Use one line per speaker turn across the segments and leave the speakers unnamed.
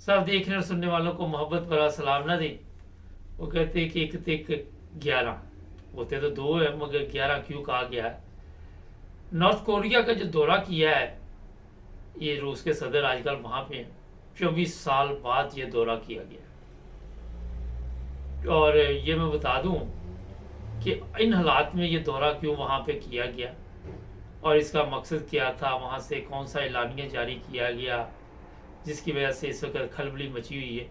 सब देखने और सुनने वालों को मोहब्बत भरा सलाम ना दे। वो कहते हैं कि एक तिक 11 होते तो दो है, मगर 11 क्यों कहा गया है। नॉर्थ कोरिया का जो दौरा किया है ये रूस के सदर आजकल वहां पे हैं। 24 साल बाद ये दौरा किया गया। और ये मैं बता दूं कि इन हालात में ये दौरा क्यों वहां पे किया गया और इसका मकसद क्या था, वहां से कौन सा एलानिया जारी किया गया जिसकी वजह से इस वक्त खलबली मची हुई है।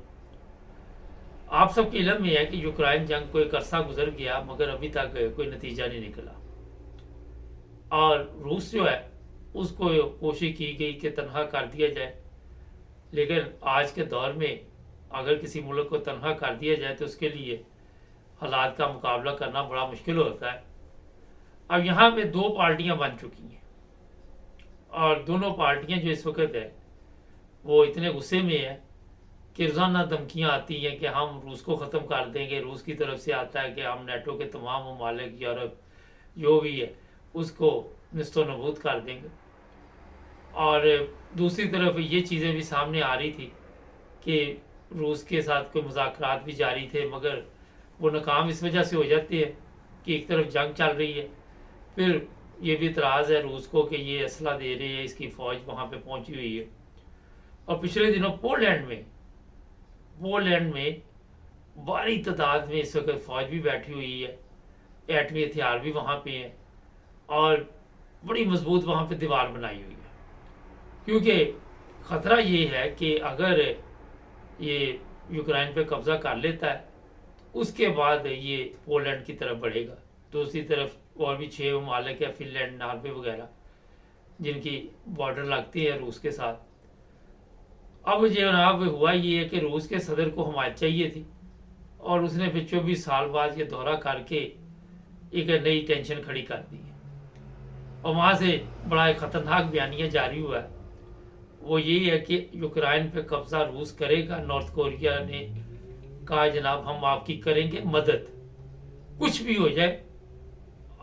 आप सबके इल्म में है कि यूक्रेन जंग को एक अरसा गुजर गया मगर अभी तक कोई नतीजा नहीं निकला। और रूस जो है उसको कोशिश की गई कि तनहा कर दिया जाए, लेकिन आज के दौर में अगर किसी मुल्क को तनहा कर दिया जाए तो उसके लिए हालात का मुकाबला करना बड़ा मुश्किल होता है। अब यहाँ पे दो पार्टियां बन चुकी हैं और दोनों पार्टियां जो इस वक्त है वो इतने गुस्से में है कि रोजाना धमकियां आती हैं कि हम रूस को ख़त्म कर देंगे। रूस की तरफ से आता है कि हम नेटो के तमाम ममालिक यूरोप जो भी है उसको निस्तो नबूद कर देंगे। और दूसरी तरफ ये चीज़ें भी सामने आ रही थी कि रूस के साथ कोई मुज़ाकरात भी जारी थे मगर वो नाकाम इस वजह से हो जाते हैं कि एक तरफ जंग चल रही है, फिर ये भी इतराज़ है रूस को कि ये असला दे रहे हैं, इसकी फ़ौज वहाँ पे पहुँची हुई है। और पिछले दिनों पोलैंड में भारी तादाद में इस वक्त फ़ौज भी बैठी हुई है, एटमी हथियार भी वहाँ पे हैं और बड़ी मजबूत वहाँ पे दीवार बनाई हुई है। क्योंकि ख़तरा ये है कि अगर ये यूक्रेन पे कब्जा कर लेता है उसके बाद ये पोलैंड की तरफ बढ़ेगा। दूसरी तरफ और भी 6 ममालिक है, फिनलैंड, नॉर्वे वगैरह, जिनकी बॉर्डर लगती है रूस के साथ। अब जनाब हुआ ये है कि रूस के सदर को हमायत चाहिए थी और उसने फिर 24 साल बाद ये दौरा करके एक नई टेंशन खड़ी कर दी है। और वहाँ से बड़ा एक ख़तरनाक बयानिया जारी हुआ है। वो यही है कि यूक्रेन पे कब्जा रूस करेगा। नॉर्थ कोरिया ने कहा जनाब हम आपकी करेंगे मदद, कुछ भी हो जाए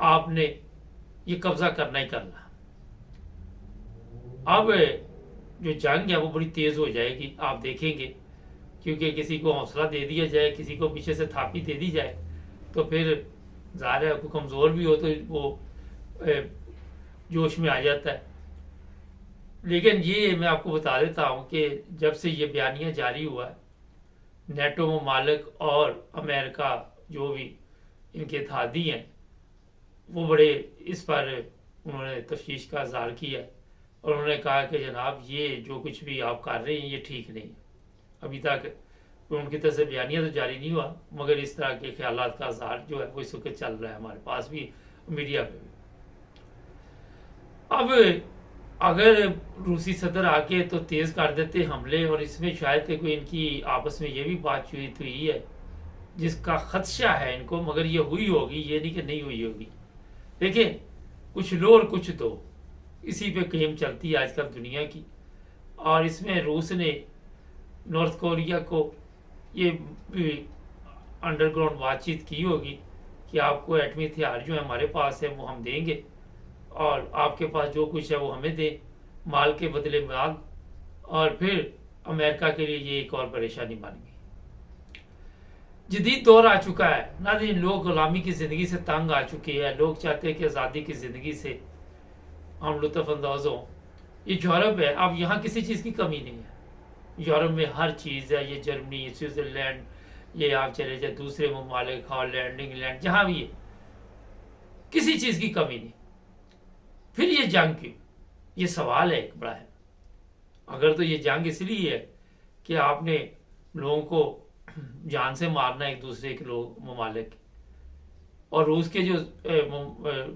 आपने ये कब्जा करना ही करना। अब जो जंग है वो बड़ी तेज हो जाएगी, आप देखेंगे, क्योंकि किसी को हौसला दे दिया जाए, किसी को पीछे से थापी दे दी जाए तो फिर ज़ाहिर है कोई कमज़ोर भी हो तो वो जोश में आ जाता है। लेकिन ये मैं आपको बता देता हूँ कि जब से ये बयानिया जारी हुआ है, नेटो ममालिक और अमेरिका जो भी इनके इत्तेहादी हैं वो बड़े इस पर उन्होंने तशवीश का इजहार किया और उन्होंने कहा कि जनाब ये जो कुछ भी आप कर रहे हैं ये ठीक नहीं है। अभी तक उनकी तरफ से बयानिया तो जारी नहीं हुआ मगर इस तरह के ख्यालात का इजहार जो है वो इस वक्त चल रहा है हमारे पास भी, मीडिया पे भी। अब अगर रूसी सदर आके तो तेज कर देते हमले, और इसमें शायद कोई इनकी आपस में ये भी बातचीत हुई है जिसका खदशा है इनको, मगर ये हुई होगी, ये नहीं कि नहीं हुई होगी। देखिए कुछ लो और कुछ दो, इसी पे गेम चलती है आजकल दुनिया की। और इसमें रूस ने नॉर्थ कोरिया को ये भी अंडरग्राउंड बातचीत की होगी कि आपको एटमी हथियार जो है हमारे पास है वो हम देंगे और आपके पास जो कुछ है वो हमें दें, माल के बदले माल। और फिर अमेरिका के लिए ये एक और परेशानी बन गई। जदीद दौर आ चुका है नाज़रीन, लोग गुलामी की ज़िंदगी से तंग आ चुके हैं। लोग चाहते हैं कि आज़ादी की ज़िंदगी से हम लुत्फ़अंदाज़ हों। ये यूरोप है, अब यहाँ किसी चीज़ की कमी नहीं है। यूरोप में हर चीज़ है, ये जर्मनी, स्विट्ज़रलैंड, ये आप चले जाए दूसरे ममालिक, हॉलैंड, इंग्लैंड, जहाँ भी है किसी चीज़ की कमी नहीं। फिर ये जंग क्यों, ये सवाल है एक बड़ा है। अगर तो ये जंग इसलिए है कि आपने लोगों को जान से मारना एक दूसरे के लोग ममालिक, और रूस के जो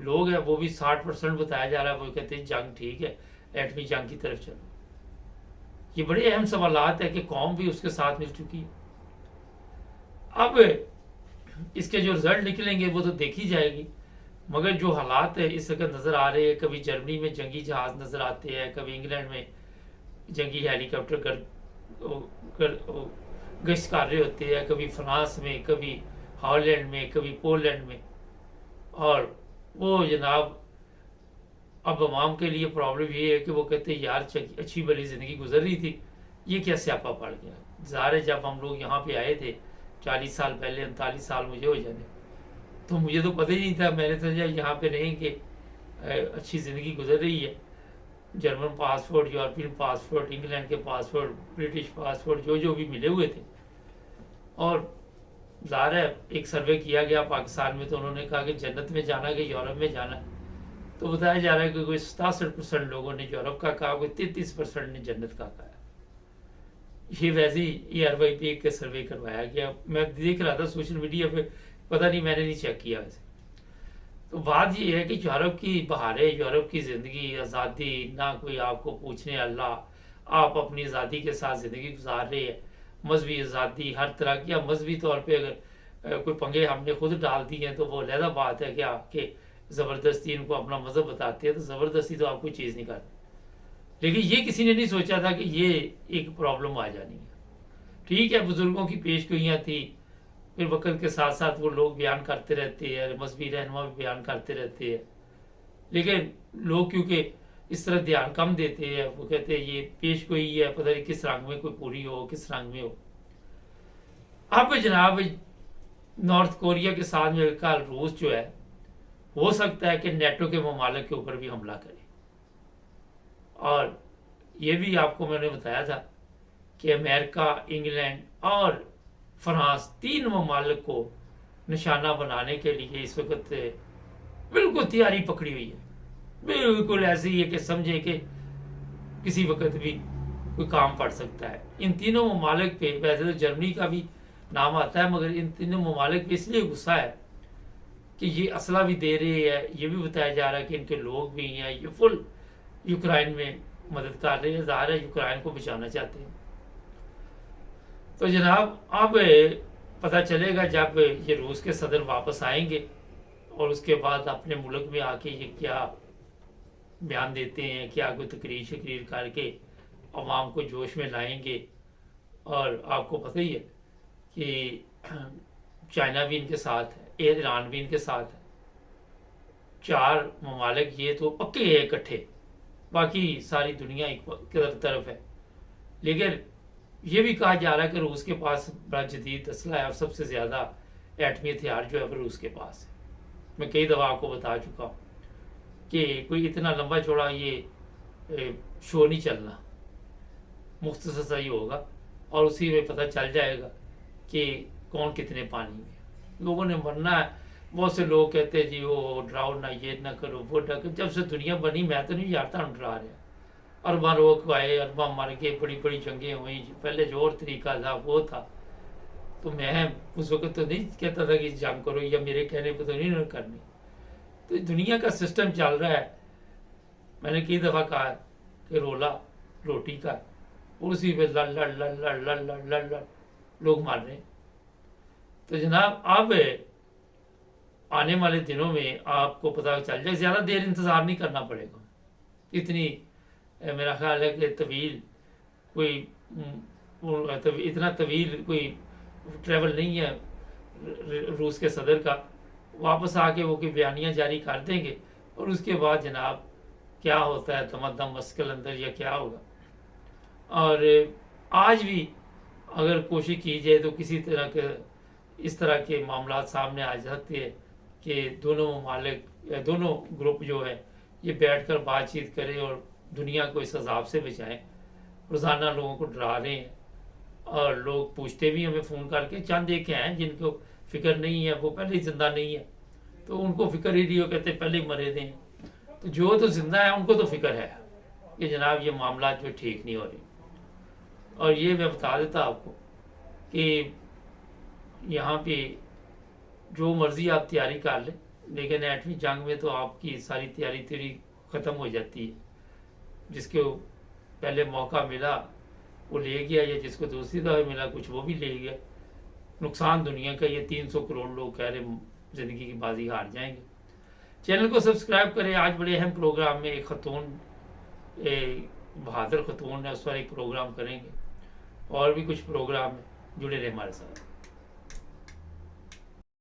लोग हैं वो भी 60% बताया जा रहा है, वो कहते हैं जंग ठीक है, एटमी जंग की तरफ चलो। ये बड़े अहम सवालात है कि कौम भी उसके साथ मिल चुकी है। अब इसके जो रिजल्ट निकलेंगे वो तो देखी जाएगी, मगर जो हालात है इस वक्त नज़र आ रहे हैं, कभी जर्मनी में जंगी जहाज़ नज़र आते हैं, कभी इंग्लैंड में जंगी हेलीकॉप्टर गश्त कर रहे होते हैं, कभी फ्रांस में, कभी हॉलैंड में, कभी पोलैंड में। और वो जनाब अब अवाम के लिए प्रॉब्लम ये है कि वो कहते हैं यार अच्छी भली ज़िंदगी गुजर रही थी, ये क्या स्यापा पड़ गया। ज़ाहिर है जब हम लोग यहाँ पे आए थे 40 साल पहले, 39 साल मुझे हो जाने, तो मुझे तो पता ही नहीं था। मैंने सोचा यहाँ पे रहेंगे, अच्छी ज़िंदगी गुजर रही है, German passport, European passport, England के पासपोर्ट, ब्रिटिश पासपोर्ट, जो जो भी मिले हुए थे। और ज़ाहिर है एक सर्वे किया गया पाकिस्तान में, तो उन्होंने कहा कि जन्नत में जाना कि यूरोप में जाना। तो बताया जा रहा है कि कोई 67% लोगों ने यूरोप का कहा, कोई 33% ने जन्नत का कहा। ये वैसे ही ERYP के सर्वे करवाया गया, मैं देख रहा था सोशल मीडिया पे, पता नहीं मैंने नहीं चेक किया वैसे। तो बात ये है कि यूरोप की बहारें, यूरोप की ज़िंदगी, आज़ादी, ना कोई आपको पूछने अल्लाह, आप अपनी आज़ादी के साथ ज़िंदगी गुजार रहे हैं, मजहबी आज़ादी हर तरह की। अब मजहबी तौर पे अगर कोई पंगे हमने खुद डाल दिए हैं तो वो अलहदा बात है कि आपके ज़बरदस्ती इनको अपना मज़हब बताते हैं, तो ज़बरदस्ती तो आप कोई चीज़ नहीं करते। लेकिन ये किसी ने नहीं सोचा था कि ये एक प्रॉब्लम आ जानी है। ठीक है, बुजुर्गों की पेशगोइयाँ थी, फिर वक्त के साथ साथ वो लोग बयान करते रहते हैं, मजहबी रहनुमा भी बयान करते रहते हैं, लेकिन लोग क्योंकि इस तरह ध्यान कम देते हैं, वो कहते हैं ये पेशगोई है, पता नहीं किस रंग में कोई पूरी हो, किस रंग में हो। अब जनाब नॉर्थ कोरिया के साथ मिलकर रूस जो है, हो सकता है कि नेटो के ममालिक के ऊपर भी हमला करे। और ये भी आपको मैंने बताया था कि अमेरिका, इंग्लैंड और फ्रांस, 3 ममालिक को निशाना बनाने के लिए इस वक्त बिल्कुल तैयारी पकड़ी हुई है। बिल्कुल ऐसी है कि समझे कि किसी वक्त भी कोई काम पड़ सकता है। इन तीनों ममालिक पे, वैसे तो जर्मनी का भी नाम आता है, मगर इन तीनों ममालिक पे इसलिए गुस्सा है कि ये असला भी दे रहे हैं, ये भी बताया जा रहा है कि इनके लोग भी हैं, ये फुल यूक्रेन में मदद कर रहे हैं, ज़ाहिर है यूक्रेन को बचाना चाहते हैं। तो जनाब अब पता चलेगा जब ये रूस के सदर वापस आएंगे और उसके बाद अपने मुल्क में आके ये क्या बयान देते हैं, क्या कोई तकरीर शकरीर करके अवाम को जोश में लाएंगे। और आपको पता ही है कि चाइना भी इनके साथ है, ईरान भी इनके साथ है, 4 ममालिक ये तो पक्के है इकट्ठे, बाकी सारी दुनिया एक तरफ है। लेकिन ये भी कहा जा रहा है कि रूस के पास बड़ा जदीद असला है और सबसे ज़्यादा एटमी हथियार जो है वो रूस के पास है। मैं कई दफ़ा आपको बता चुका हूँ कि कोई इतना लंबा चौड़ा ये शो नहीं चलना, मुख्तसर सा ही होगा और उसी में पता चल जाएगा कि कौन कितने पानी में। लोगों ने मरना है। बहुत से लोग कहते हैं जी वो डराओ ना, ये ना करो, वो ना करो। जब से दुनिया बनी मैं तो नहीं जानता हम डरा रहे हैं। अरबा लोग आए, अरबा मर गए, बड़ी बड़ी जंगें हुई। पहले जो और तरीका था वो था। तो मैं उस वक्त तो नहीं कहता था कि जंग करो, या मेरे कहने पर तो नहीं करनी। तो दुनिया का सिस्टम चल रहा है। मैंने कई दफ़ा कहा कि रोला रोटी का, उसी पे लड़ लड़ लड़ लड़ लड़ लड़ लड़ लड़ लोग मार रहे हैं। तो जनाब अब आने वाले दिनों में आपको पता चल जाए, ज़्यादा देर इंतज़ार नहीं करना पड़ेगा। इतनी मेरा ख्याल है कि तवील कोई इतना तवील कोई ट्रैवल नहीं है रूस के सदर का। वापस आके वो कोई बयानियाँ जारी कर देंगे और उसके बाद जनाब क्या होता है दमादम मस्कल अंदर या क्या होगा। और आज भी अगर कोशिश की जाए तो किसी तरह के इस तरह के मामला सामने आ सकते हैं कि दोनों ममालिक या दोनों ग्रुप जो है ये बैठकर बातचीत करें और दुनिया को इस अजाब से बचाएं। रोज़ाना लोगों को डरा रहे हैं और लोग पूछते भी हमें फ़ोन करके, चंद एक हैं जिनको फिक्र नहीं है, वो पहले ही जिंदा नहीं है तो उनको फिक्र ही नहीं हो, कहते पहले ही मरे दें। तो जो तो जिंदा है उनको तो फिक्र है कि जनाब ये मामला जो ठीक नहीं हो रही। और ये मैं बता देता आपको कि यहाँ पे जो मर्ज़ी आप तैयारी कर लें, लेकिन एटमी जंग में तो आपकी सारी तैयारी ख़त्म हो जाती है। जिसको पहले मौका मिला वो ले गया, या जिसको दूसरी दफ़ा मिला कुछ वो भी ले गया। नुकसान दुनिया का। ये 300 करोड़ लोग कह रहे ज़िंदगी की बाजी हार जाएंगे। चैनल को सब्सक्राइब करें। आज बड़े अहम प्रोग्राम में एक खतून, बहादुर खतून है, उस पर एक प्रोग्राम करेंगे और भी कुछ प्रोग्राम है। जुड़े रहे हमारे साथ।